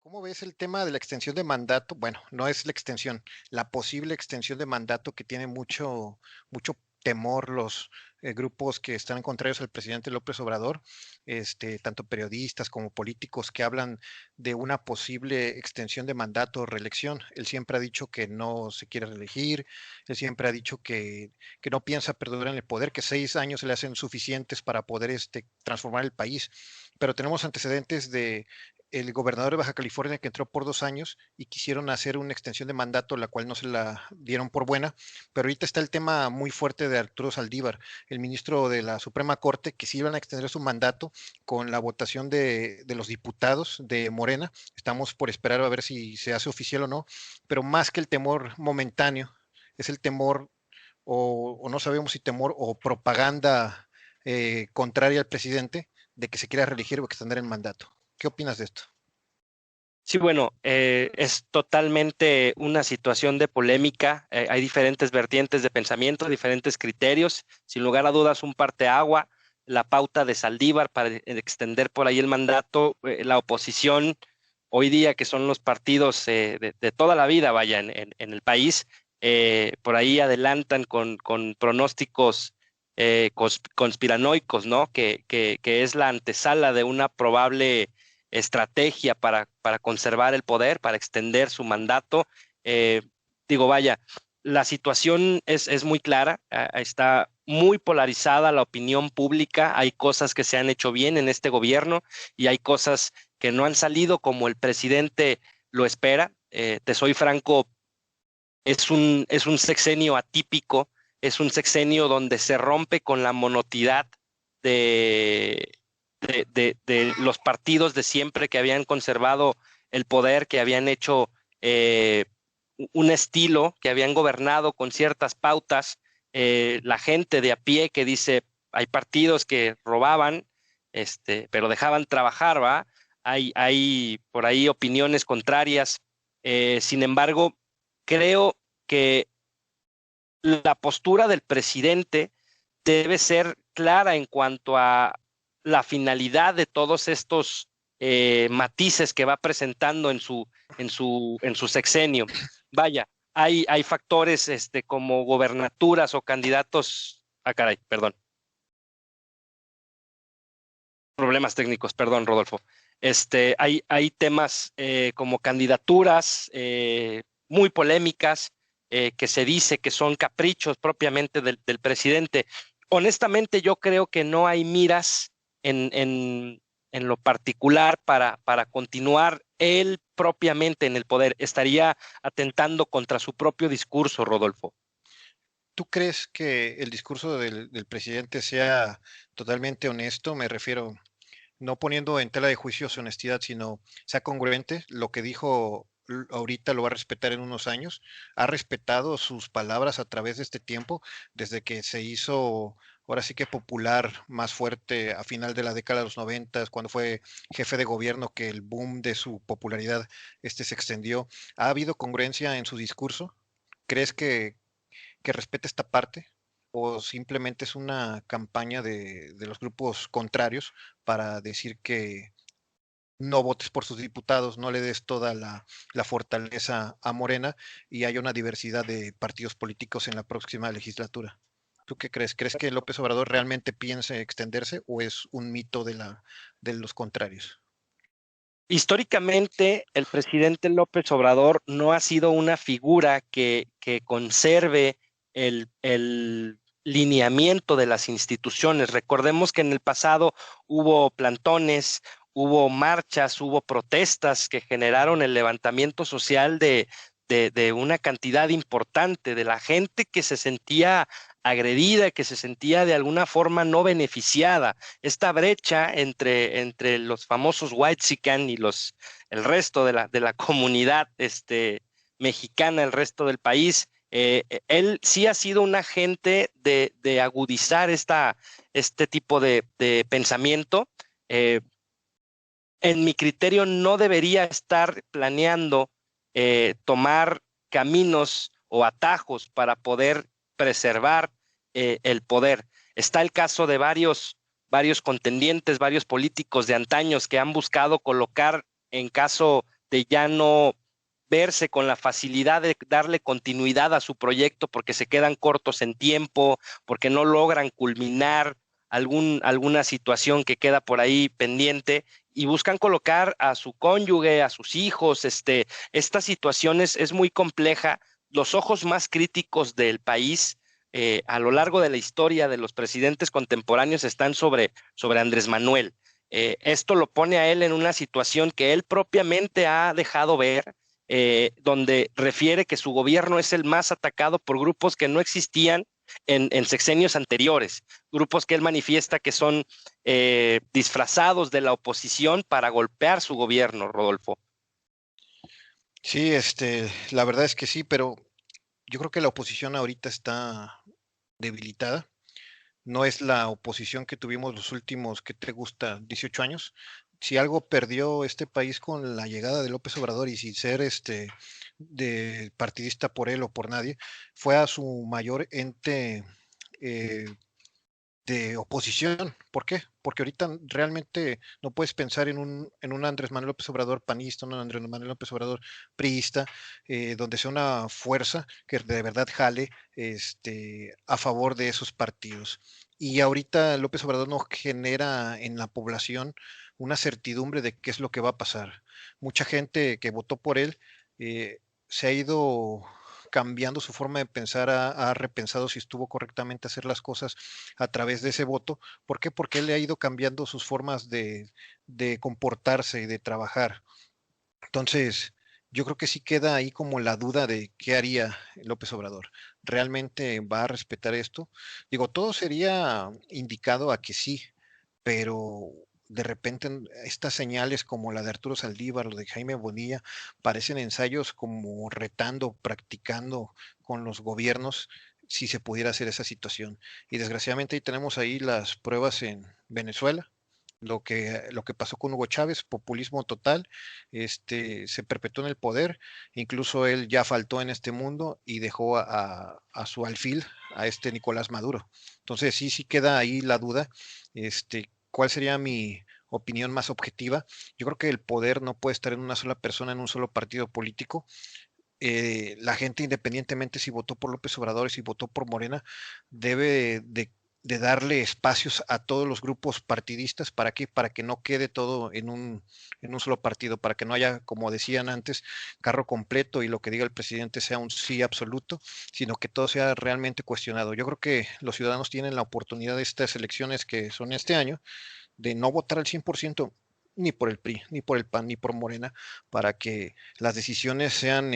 ¿Cómo ves el tema de la extensión de mandato? Bueno, no es la extensión, la posible extensión de mandato que tiene mucho temor los grupos que están contrarios al presidente López Obrador, tanto periodistas como políticos que hablan de una posible extensión de mandato o reelección. Él siempre ha dicho que no se quiere reelegir, él siempre ha dicho que no piensa perdurar en el poder, que 6 años se le hacen suficientes para poder transformar el país. Pero tenemos antecedentes de el gobernador de Baja California que entró por 2 años y quisieron hacer una extensión de mandato, la cual no se la dieron por buena, pero ahorita está el tema muy fuerte de Arturo Saldívar, el ministro de la Suprema Corte, que sí iban a extender su mandato con la votación de los diputados de Morena. Estamos por esperar a ver si se hace oficial o no, pero más que el temor momentáneo, es el temor, o no sabemos si temor o propaganda contraria al presidente de que se quiera reelegir o extender el mandato. ¿Qué opinas de esto? Sí, bueno, es totalmente una situación de polémica. Hay diferentes vertientes de pensamiento, diferentes criterios. Sin lugar a dudas, un parteagua, la pauta de Saldívar para extender por ahí el mandato, la oposición hoy día, que son los partidos de toda la vida, vaya, en el país, por ahí adelantan con pronósticos conspiranoicos, ¿no? Que es la antesala de una probable estrategia para conservar el poder, para extender su mandato. Eh, Digo, vaya, la situación es muy clara, está muy polarizada la opinión pública, hay cosas que se han hecho bien en este gobierno y hay cosas que no han salido como el presidente lo espera. Te soy franco, es un sexenio atípico, es un sexenio donde se rompe con la monotidad de, de los partidos de siempre que habían conservado el poder, que habían hecho un estilo, que habían gobernado con ciertas pautas. La gente de a pie que dice, hay partidos que robaban, pero dejaban trabajar, ¿va? Hay por ahí opiniones contrarias. Sin embargo, creo que la postura del presidente debe ser clara en cuanto a la finalidad de todos estos matices que va presentando en su sexenio. Vaya, hay factores como gobernaturas o candidatos. Ah, caray, perdón. Problemas técnicos, perdón, Rodolfo. Hay temas como candidaturas muy polémicas que se dice que son caprichos propiamente del presidente. Honestamente, yo creo que no hay miras en lo particular para continuar él propiamente en el poder. Estaría atentando contra su propio discurso, Rodolfo. ¿Tú crees que el discurso del presidente sea totalmente honesto? Me refiero, no poniendo en tela de juicio su honestidad, sino sea congruente. Lo que dijo ahorita lo va a respetar en unos años. Ha respetado sus palabras a través de este tiempo, desde que se hizo, ahora sí que popular, más fuerte a final de la década de los 90, cuando fue jefe de gobierno, que el boom de su popularidad se extendió. ¿Ha habido congruencia en su discurso? ¿Crees que respete esta parte? ¿O simplemente es una campaña de los grupos contrarios para decir que no votes por sus diputados, no le des toda la fortaleza a Morena y haya una diversidad de partidos políticos en la próxima legislatura? ¿Tú qué crees? ¿Crees que López Obrador realmente piense extenderse o es un mito de los contrarios? Históricamente, el presidente López Obrador no ha sido una figura que conserve el lineamiento de las instituciones. Recordemos que en el pasado hubo plantones, hubo marchas, hubo protestas que generaron el levantamiento social de una cantidad importante de la gente que se sentía agredida, que se sentía de alguna forma no beneficiada. Esta brecha entre los famosos whitexican y el resto de la comunidad mexicana, el resto del país. Él sí ha sido un agente de agudizar este tipo de pensamiento. Eh, en mi criterio, no debería estar planeando tomar caminos o atajos para poder preservar el poder. Está el caso de varios contendientes, varios políticos de antaños que han buscado colocar, en caso de ya no verse con la facilidad de darle continuidad a su proyecto porque se quedan cortos en tiempo, porque no logran culminar alguna situación que queda por ahí pendiente y buscan colocar a su cónyuge, a sus hijos. Esta situación es muy compleja. Los ojos más críticos del país a lo largo de la historia de los presidentes contemporáneos están sobre Andrés Manuel. Esto lo pone a él en una situación que él propiamente ha dejado ver, donde refiere que su gobierno es el más atacado por grupos que no existían en sexenios anteriores, grupos que él manifiesta que son disfrazados de la oposición para golpear su gobierno, Rodolfo. Sí, la verdad es que sí, pero yo creo que la oposición ahorita está debilitada. No es la oposición que tuvimos los últimos, ¿que te gusta? 18 años. Si algo perdió este país con la llegada de López Obrador y sin ser de partidista por él o por nadie, fue a su mayor ente eh, de oposición. ¿Por qué? Porque ahorita realmente no puedes pensar en un Andrés Manuel López Obrador panista, un Andrés Manuel López Obrador priista, donde sea una fuerza que de verdad jale a favor de esos partidos. Y ahorita López Obrador no genera en la población una certidumbre de qué es lo que va a pasar. Mucha gente que votó por él se ha ido cambiando su forma de pensar, ha repensado si estuvo correctamente hacer las cosas a través de ese voto. ¿Por qué? Porque él le ha ido cambiando sus formas de comportarse y de trabajar. Entonces, yo creo que sí queda ahí como la duda de qué haría López Obrador. ¿Realmente va a respetar esto? Digo, todo sería indicado a que sí, pero de repente estas señales como la de Arturo Saldívar, lo de Jaime Bonilla, parecen ensayos como retando, practicando con los gobiernos si se pudiera hacer esa situación. Y desgraciadamente ahí tenemos ahí las pruebas en Venezuela, lo que pasó con Hugo Chávez, populismo total, se perpetuó en el poder, incluso él ya faltó en este mundo y dejó a su alfil, a este Nicolás Maduro. Entonces sí queda ahí la duda, ¿cuál sería mi opinión más objetiva? Yo creo que el poder no puede estar en una sola persona, en un solo partido político. La gente, independientemente si votó por López Obrador y si votó por Morena, debe de darle espacios a todos los grupos partidistas. ¿Para qué? Para que no quede todo en un solo partido, para que no haya, como decían antes, carro completo y lo que diga el presidente sea un sí absoluto, sino que todo sea realmente cuestionado. Yo creo que los ciudadanos tienen la oportunidad de estas elecciones que son este año de no votar al 100% ni por el PRI, ni por el PAN, ni por Morena, para que las decisiones sean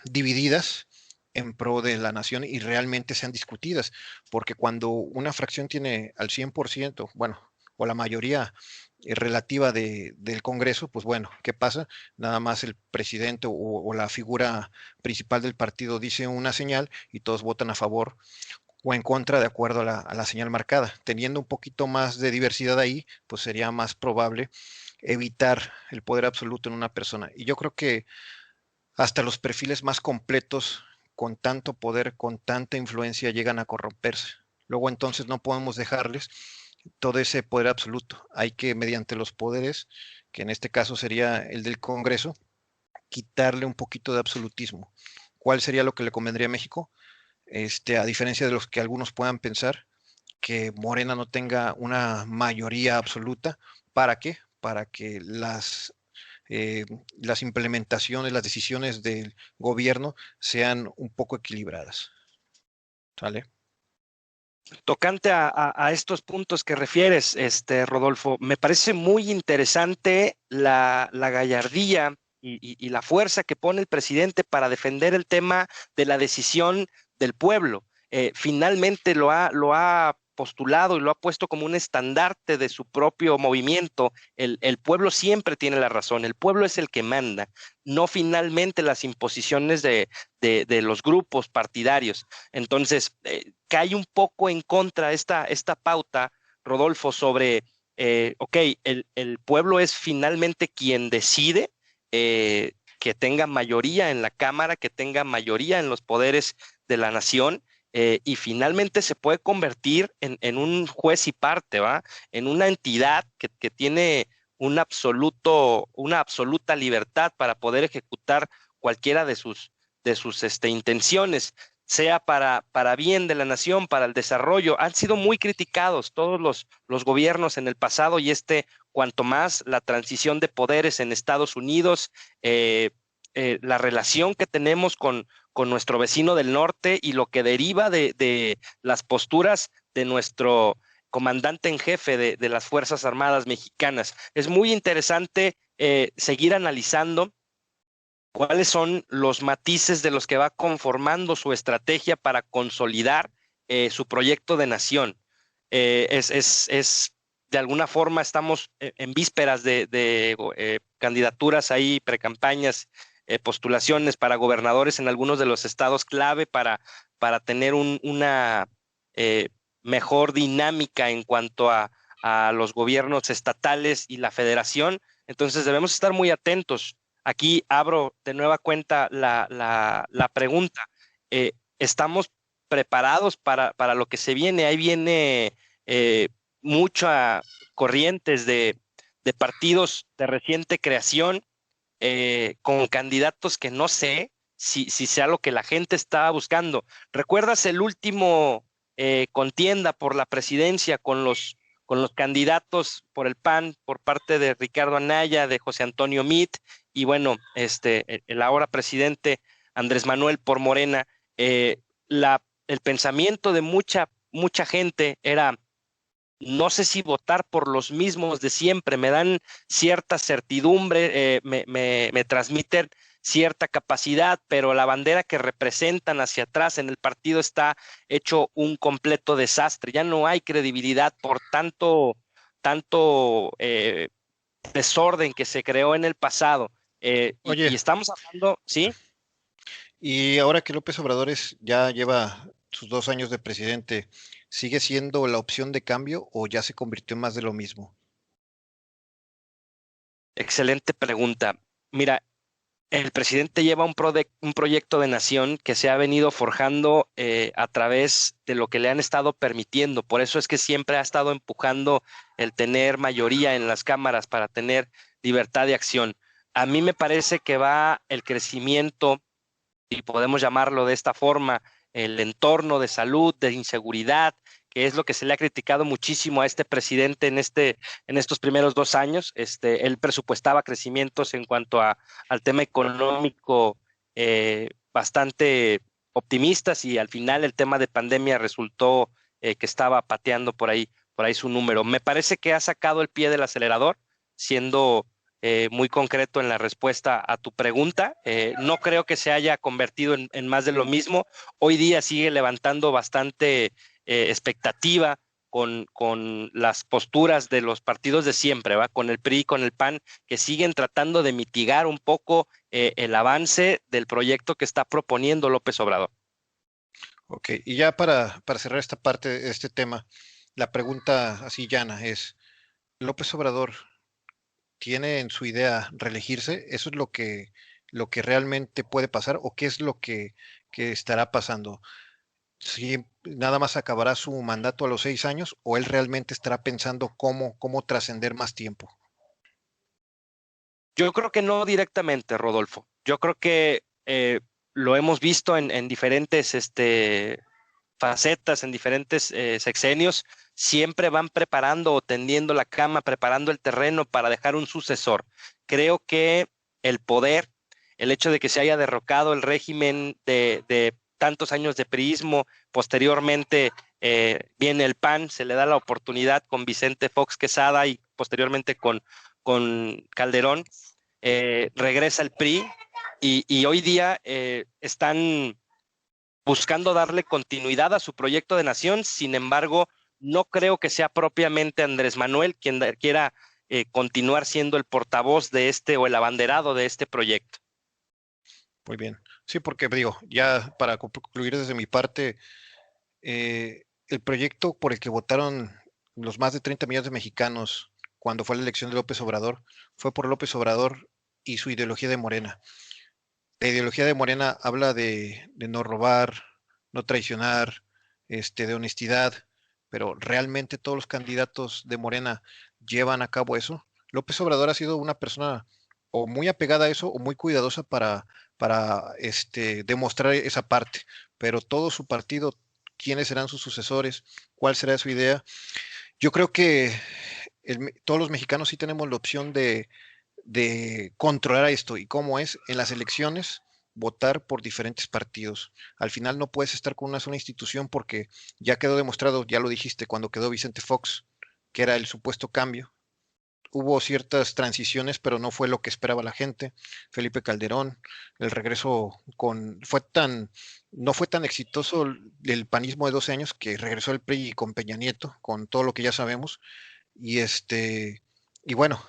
divididas en pro de la nación y realmente sean discutidas, porque cuando una fracción tiene al 100%, bueno, o la mayoría relativa del Congreso, pues bueno, ¿qué pasa? Nada más el presidente o la figura principal del partido dice una señal y todos votan a favor o en contra de acuerdo a la señal marcada. Teniendo un poquito más de diversidad ahí, pues sería más probable evitar el poder absoluto en una persona. Y yo creo que hasta los perfiles más completos, con tanto poder, con tanta influencia, llegan a corromperse. Luego entonces no podemos dejarles todo ese poder absoluto. Hay que, mediante los poderes, que en este caso sería el del Congreso, quitarle un poquito de absolutismo. ¿Cuál sería lo que le convendría a México? A diferencia de los que algunos puedan pensar, que Morena no tenga una mayoría absoluta. ¿Para qué? Para que las implementaciones, las decisiones del gobierno sean un poco equilibradas. ¿Sale? Tocante a estos puntos que refieres, Rodolfo, me parece muy interesante la gallardía y la fuerza que pone el presidente para defender el tema de la decisión del pueblo. Finalmente lo ha postulado y lo ha puesto como un estandarte de su propio movimiento. El pueblo siempre tiene la razón, el pueblo es el que manda, no finalmente las imposiciones de los grupos partidarios. Entonces, cae un poco en contra esta pauta, Rodolfo, sobre, ok, el pueblo es finalmente quien decide que tenga mayoría en la Cámara, que tenga mayoría en los poderes de la nación. Y finalmente se puede convertir en un juez y parte, ¿va? En una entidad que tiene una absoluta libertad para poder ejecutar cualquiera de sus intenciones, sea para bien de la nación, para el desarrollo. Han sido muy criticados todos los gobiernos en el pasado y cuanto más la transición de poderes en Estados Unidos, la relación que tenemos con nuestro vecino del norte y lo que deriva de las posturas de nuestro comandante en jefe de las Fuerzas Armadas mexicanas. Es muy interesante seguir analizando cuáles son los matices de los que va conformando su estrategia para consolidar su proyecto de nación. De alguna forma, estamos en vísperas de candidaturas ahí, precampañas, postulaciones para gobernadores en algunos de los estados clave para tener una eh, mejor dinámica en cuanto a los gobiernos estatales y la federación. Entonces debemos estar muy atentos. Aquí abro de nueva cuenta la pregunta. ¿Estamos preparados para lo que se viene? Ahí viene muchas corrientes de partidos de reciente creación con candidatos que no sé si sea lo que la gente está buscando. ¿Recuerdas el último contienda por la presidencia con los candidatos por el PAN por parte de Ricardo Anaya, de José Antonio Meade y bueno, el ahora presidente Andrés Manuel por Morena? El pensamiento de mucha gente era: no sé si votar por los mismos de siempre, me dan cierta certidumbre, me transmiten cierta capacidad, pero la bandera que representan hacia atrás en el partido está hecho un completo desastre. Ya no hay credibilidad por tanto desorden que se creó en el pasado. Y Oye, estamos hablando, ¿sí? y ahora que López Obrador ya lleva sus 2 años de presidente, ¿sigue siendo la opción de cambio o ya se convirtió en más de lo mismo? Excelente pregunta. Mira, el presidente lleva un proyecto de nación que se ha venido forjando a través de lo que le han estado permitiendo. Por eso es que siempre ha estado empujando el tener mayoría en las cámaras para tener libertad de acción. A mí me parece que va el crecimiento, y podemos llamarlo de esta forma, el entorno de salud, de inseguridad, que es lo que se le ha criticado muchísimo a este presidente en estos primeros 2 años. Él presupuestaba crecimientos en cuanto al tema económico bastante optimistas y al final el tema de pandemia resultó que estaba pateando por ahí su número. Me parece que ha sacado el pie del acelerador, siendo muy concreto en la respuesta a tu pregunta. No creo que se haya convertido en más de lo mismo. Hoy día sigue levantando bastante expectativa con las posturas de los partidos de siempre, ¿va? Con el PRI y con el PAN, que siguen tratando de mitigar un poco el avance del proyecto que está proponiendo López Obrador. Ok, y ya para cerrar esta parte, este tema, la pregunta así llana es, ¿López Obrador tiene en su idea reelegirse? ¿Eso es lo que realmente puede pasar o qué es lo que estará pasando? ¿Si nada más acabará su mandato a los 6 años o él realmente estará pensando cómo trascender más tiempo? Yo creo que no directamente, Rodolfo. Yo creo que lo hemos visto en diferentes facetas, en diferentes sexenios. Siempre van preparando o tendiendo la cama, preparando el terreno para dejar un sucesor. Creo que el poder, el hecho de que se haya derrocado el régimen de tantos años de priismo, posteriormente viene el PAN, se le da la oportunidad con Vicente Fox Quesada y posteriormente con Calderón, regresa el PRI y hoy día están buscando darle continuidad a su proyecto de nación. Sin embargo, no creo que sea propiamente Andrés Manuel quien quiera continuar siendo el portavoz de o el abanderado de este proyecto. Muy bien. Sí, porque digo, ya para concluir desde mi parte, el proyecto por el que votaron los más de 30 millones de mexicanos cuando fue la elección de López Obrador fue por López Obrador y su ideología de Morena. La ideología de Morena habla de no robar, no traicionar, de honestidad, pero realmente todos los candidatos de Morena llevan a cabo eso. López Obrador ha sido una persona o muy apegada a eso o muy cuidadosa para demostrar esa parte, pero todo su partido, quiénes serán sus sucesores, cuál será su idea. Yo creo que todos los mexicanos sí tenemos la opción de controlar esto y cómo es en las elecciones votar por diferentes partidos. Al final no puedes estar con una sola institución porque ya quedó demostrado, ya lo dijiste, cuando quedó Vicente Fox, que era el supuesto cambio. Hubo ciertas transiciones, pero no fue lo que esperaba la gente. Felipe Calderón, el regreso no fue tan exitoso el panismo de 12 años que regresó el PRI con Peña Nieto, con todo lo que ya sabemos. Y y bueno,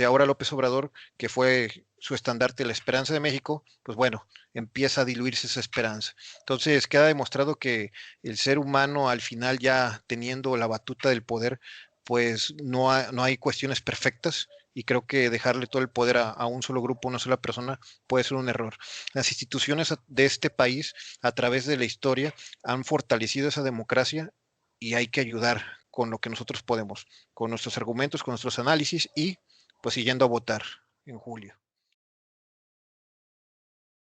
ahora López Obrador, que fue su estandarte, la esperanza de México, pues bueno, empieza a diluirse esa esperanza. Entonces queda demostrado que el ser humano al final ya teniendo la batuta del poder, pues no hay cuestiones perfectas y creo que dejarle todo el poder a un solo grupo, a una sola persona, puede ser un error. Las instituciones de este país, a través de la historia, han fortalecido esa democracia y hay que ayudar con lo que nosotros podemos, con nuestros argumentos, con nuestros análisis y pues siguiendo a votar en julio.